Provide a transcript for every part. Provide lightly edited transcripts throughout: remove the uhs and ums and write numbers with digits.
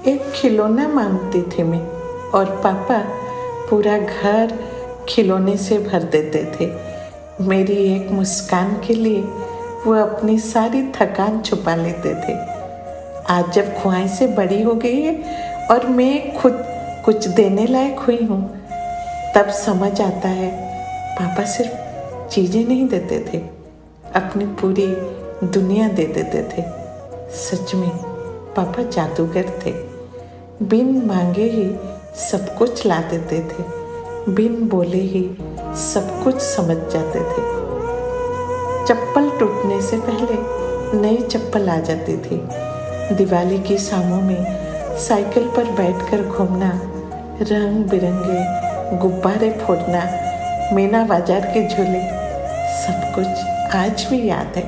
एक खिलौना मांगती थी मैं, और पापा पूरा घर खिलौने से भर देते थे। मेरी एक मुस्कान के लिए वो अपनी सारी थकान छुपा लेते थे। आज जब ख्वाहिशें बड़ी हो गई है और मैं खुद कुछ देने लायक हुई हूँ, तब समझ आता है पापा सिर्फ चीज़ें नहीं देते थे, अपनी पूरी दुनिया दे देते थे। सच में पापा जादूगर थे। बिन मांगे ही सब कुछ ला देते थे, बिन बोले ही सब कुछ समझ जाते थे। चप्पल टूटने से पहले नई चप्पल आ जाती थी। दिवाली की शामों में साइकिल पर बैठकर घूमना, रंग बिरंगे गुब्बारे फोड़ना, मीना बाजार के झूले, सब कुछ आज भी याद है।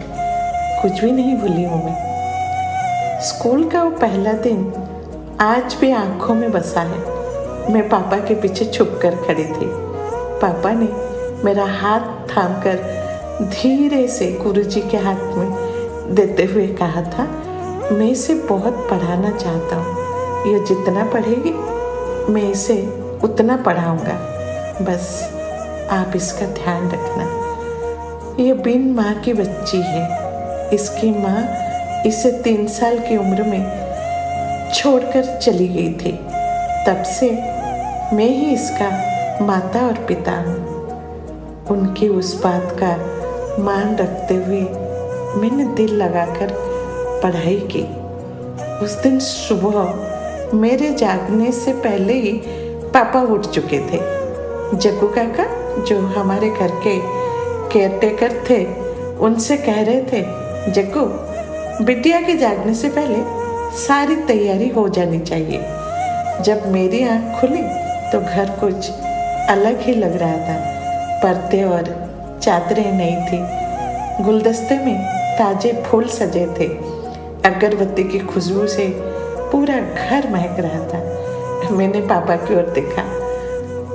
कुछ भी नहीं भूली हूँ मैं। स्कूल का वो पहला दिन आज भी आंखों में बसा है। मैं पापा के पीछे छुप कर खड़ी थी। पापा ने मेरा हाथ थामकर धीरे से गुरुजी के हाथ में देते हुए कहा था, मैं इसे बहुत पढ़ाना चाहता हूँ। ये जितना पढ़ेगी मैं इसे उतना पढ़ाऊँगा। बस आप इसका ध्यान रखना। ये बिन माँ की बच्ची है। इसकी माँ इसे 3 साल की उम्र में छोड़कर चली गई थी। तब से मैं ही इसका माता और पिता हूँ। उनकी उस बात का मान रखते हुए मैंने दिल लगाकर पढ़ाई की। उस दिन सुबह मेरे जागने से पहले ही पापा उठ चुके थे। जग्गू काका, जो हमारे घर के केयरटेकर थे, उनसे कह रहे थे, जग्गू, बिटिया के जागने से पहले सारी तैयारी हो जानी चाहिए। जब मेरी आँख खुली तो घर कुछ अलग ही लग रहा था। पर्दे और चादरें नई थी। गुलदस्ते में ताजे फूल सजे थे। अगरबत्ती की खुशबू से पूरा घर महक रहा था। मैंने पापा की ओर देखा।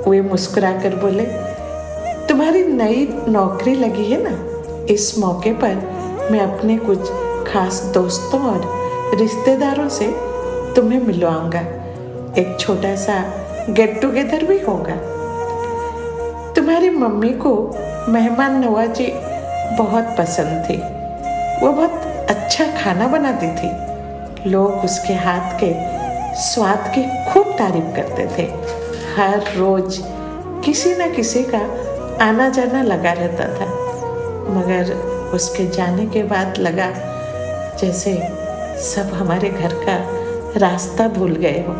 वे मुस्कुराकर बोले, तुम्हारी नई नौकरी लगी है ना, इस मौके पर मैं अपने कुछ खास दोस्तों और रिश्तेदारों से तुम्हें मिलवाऊंगा। एक छोटा सा गेट टुगेदर भी होगा। तुम्हारी मम्मी को मेहमान नवाजी बहुत पसंद थी। वो बहुत अच्छा खाना बनाती थी। लोग उसके हाथ के स्वाद की खूब तारीफ करते थे। हर रोज किसी न किसी का आना जाना लगा रहता था। मगर उसके जाने के बाद लगा जैसे सब हमारे घर का रास्ता भूल गए हो।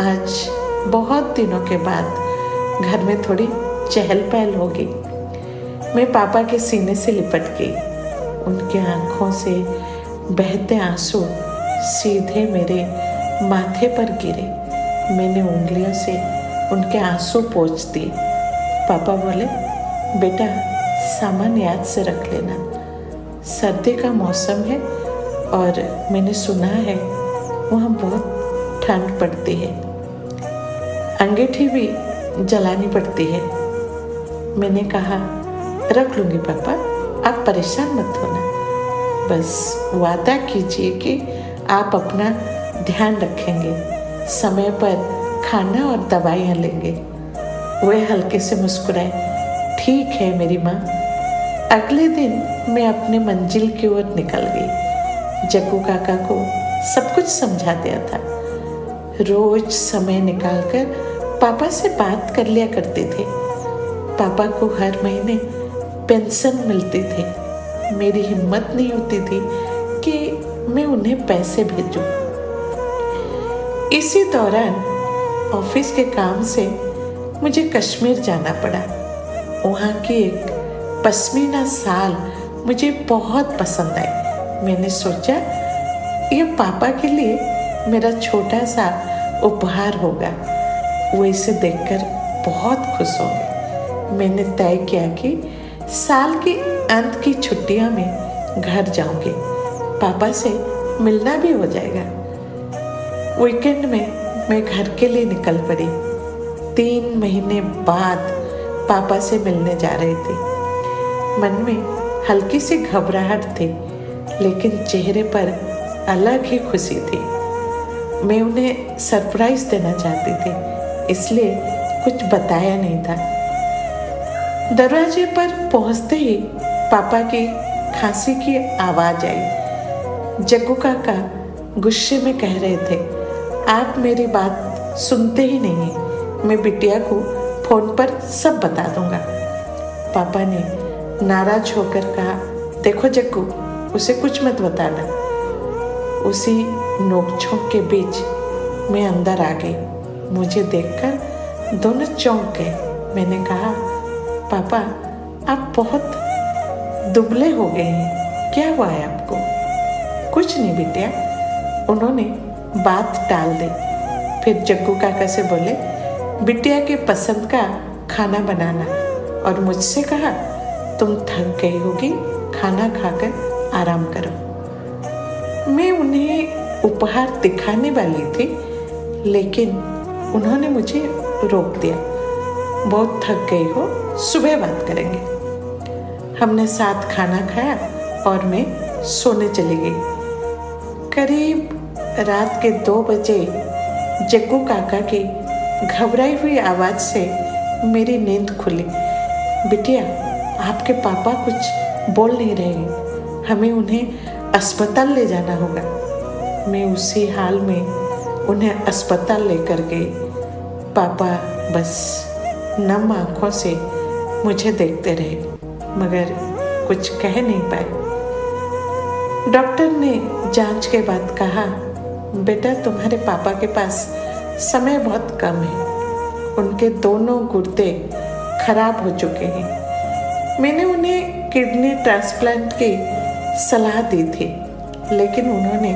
आज बहुत दिनों के बाद घर में थोड़ी चहल पहल होगी। मैं पापा के सीने से लिपट गई। उनके आंखों से बहते आंसू सीधे मेरे माथे पर गिरे। मैंने उंगलियों से उनके आंसू पोंछ दिए। पापा बोले, बेटा सामान याद से रख लेना, सर्दी का मौसम है और मैंने सुना है वहाँ बहुत ठंड पड़ती है, अंगीठी भी जलानी पड़ती है। मैंने कहा, रख लूँगी पापा, आप परेशान मत होना। बस वादा कीजिए कि आप अपना ध्यान रखेंगे, समय पर खाना और दवाइयाँ लेंगे। वे हल्के से मुस्कुराए। ठीक है मेरी माँ। अगले दिन मैं अपनी मंजिल की ओर निकल गई। जग्गू काका को सब कुछ समझा दिया था। रोज समय निकालकर पापा से बात कर लिया करते थे। पापा को हर महीने पेंशन मिलती थी। मेरी हिम्मत नहीं होती थी कि मैं उन्हें पैसे भेजूं। इसी दौरान ऑफिस के काम से मुझे कश्मीर जाना पड़ा। वहाँ की एक पश्मीना शाल मुझे बहुत पसंद आई। मैंने सोचा ये पापा के लिए मेरा छोटा सा उपहार होगा। वो इसे देखकर बहुत खुश होंगे। मैंने तय किया कि साल के अंत की छुट्टियों में घर जाऊंगी। पापा से मिलना भी हो जाएगा। वीकेंड में मैं घर के लिए निकल पड़ी। 3 महीने बाद पापा से मिलने जा रही थी। मन में हल्की सी घबराहट थी, लेकिन चेहरे पर अलग ही खुशी थी। मैं उन्हें सरप्राइज देना चाहती थी, इसलिए कुछ बताया नहीं था। दरवाजे पर पहुंचते ही पापा की खांसी की आवाज आई। जग्गू काका गुस्से में कह रहे थे, आप मेरी बात सुनते ही नहीं, मैं बिटिया को फोन पर सब बता दूंगा। पापा ने नाराज होकर कहा, देखो जग्गू, उसे कुछ मत बताना। उसी नोकझोंक के बीच मैं अंदर आ गई। मुझे देखकर दोनों चौंक गए। मैंने कहा, पापा आप बहुत दुबले हो गए हैं, क्या हुआ है आपको? कुछ नहीं बिटिया, उन्होंने बात टाल दी। फिर जग्गू काका से बोले, बिटिया के पसंद का खाना बनाना, और मुझसे कहा, तुम थक गई होगी, खाना खाकर आराम करो। मैं उन्हें उपहार दिखाने वाली थी, लेकिन उन्होंने मुझे रोक दिया। बहुत थक गई हो, सुबह बात करेंगे। हमने साथ खाना खाया और मैं सोने चली गई। करीब रात के 2 बजे जग्गू काका की घबराई हुई आवाज से मेरी नींद खुली। बिटिया, आपके पापा कुछ बोल नहीं रहे, हमें उन्हें अस्पताल ले जाना होगा। मैं उसी हाल में उन्हें अस्पताल लेकर गई। पापा बस नम आंखों से मुझे देखते रहे, मगर कुछ कह नहीं पाए। डॉक्टर ने जांच के बाद कहा, बेटा तुम्हारे पापा के पास समय बहुत कम है, उनके दोनों गुर्दे खराब हो चुके हैं। मैंने उन्हें किडनी ट्रांसप्लांट की सलाह दी थी, लेकिन उन्होंने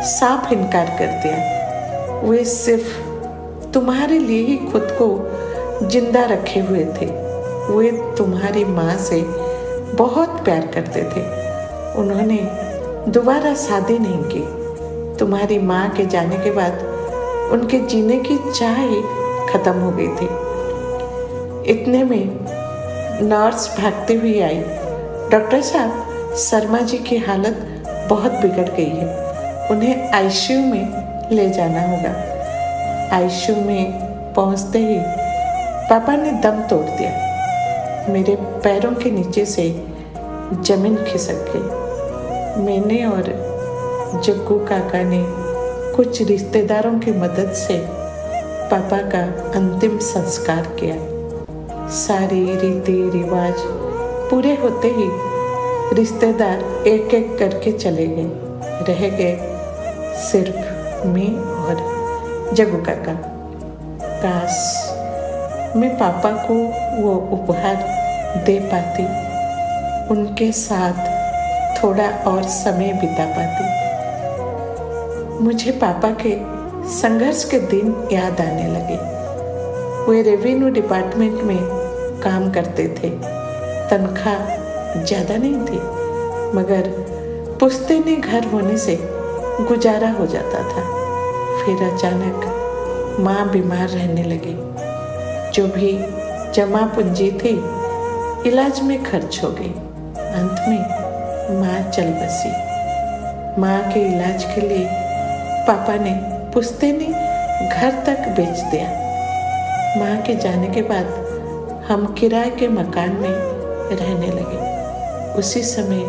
साफ इनकार कर दिया। वे सिर्फ तुम्हारे लिए ही खुद को जिंदा रखे हुए थे। वे तुम्हारी माँ से बहुत प्यार करते थे। उन्होंने दोबारा शादी नहीं की। तुम्हारी माँ के जाने के बाद उनके जीने की चाह ही खत्म हो गई थी। इतने में नर्स भागती हुई आई, डॉक्टर साहब, शर्मा जी की हालत बहुत बिगड़ गई है, उन्हें आईसीयू में ले जाना होगा। आईसीयू में पहुंचते ही पापा ने दम तोड़ दिया। मेरे पैरों के नीचे से जमीन खिसक गई। मैंने और जग्गू काका ने कुछ रिश्तेदारों की मदद से पापा का अंतिम संस्कार किया। सारी रीति रिवाज पूरे होते ही रिश्तेदार एक एक करके चले गए। रह गए सिर्फ मैं और जग्गू काका। काश मैं पापा को वो उपहार दे पाती, उनके साथ थोड़ा और समय बिता पाती। मुझे पापा के संघर्ष के दिन याद आने लगे। वे रेवेन्यू डिपार्टमेंट में काम करते थे। तनख्वाह ज़्यादा नहीं थी, मगर पुश्तैनी घर होने से गुजारा हो जाता था। फिर अचानक माँ बीमार रहने लगी। जो भी जमा पूंजी थी इलाज में खर्च हो गई। अंत में माँ चल बसी। माँ के इलाज के लिए पापा ने पुश्तैनी घर तक बेच दिया। माँ के जाने के बाद हम किराए के मकान में रहने लगे। उसी समय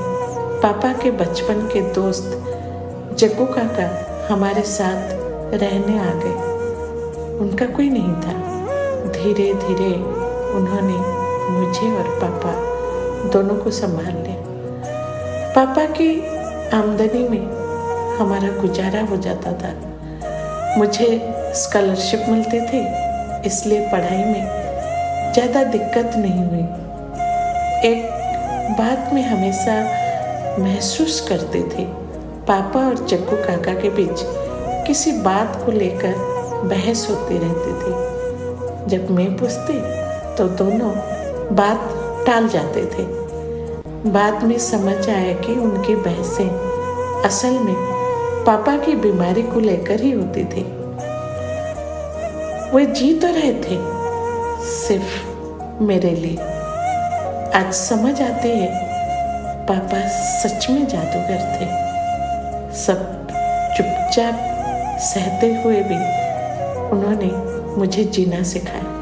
पापा के बचपन के दोस्त जग्गू काका हमारे साथ रहने आ गए। उनका कोई नहीं था। धीरे धीरे उन्होंने मुझे और पापा दोनों को संभाल लिया। पापा की आमदनी में हमारा गुजारा हो जाता था। मुझे स्कॉलरशिप मिलती थी, इसलिए पढ़ाई में ज़्यादा दिक्कत नहीं हुई। एक बात मैं हमेशा महसूस करती थी, पापा और जग्गू काका के बीच किसी बात को लेकर बहस होती रहती थी। जब मैं पूछती तो दोनों बात टाल जाते थे। बाद में समझ आया कि उनकी बहसें असल में पापा की बीमारी को लेकर ही होती थी। वे जी तो रहे थे सिर्फ मेरे लिए। आज समझ आती है, पापा सच में जादूगर थे। सब चुपचाप सहते हुए भी उन्होंने मुझे जीना सिखाया।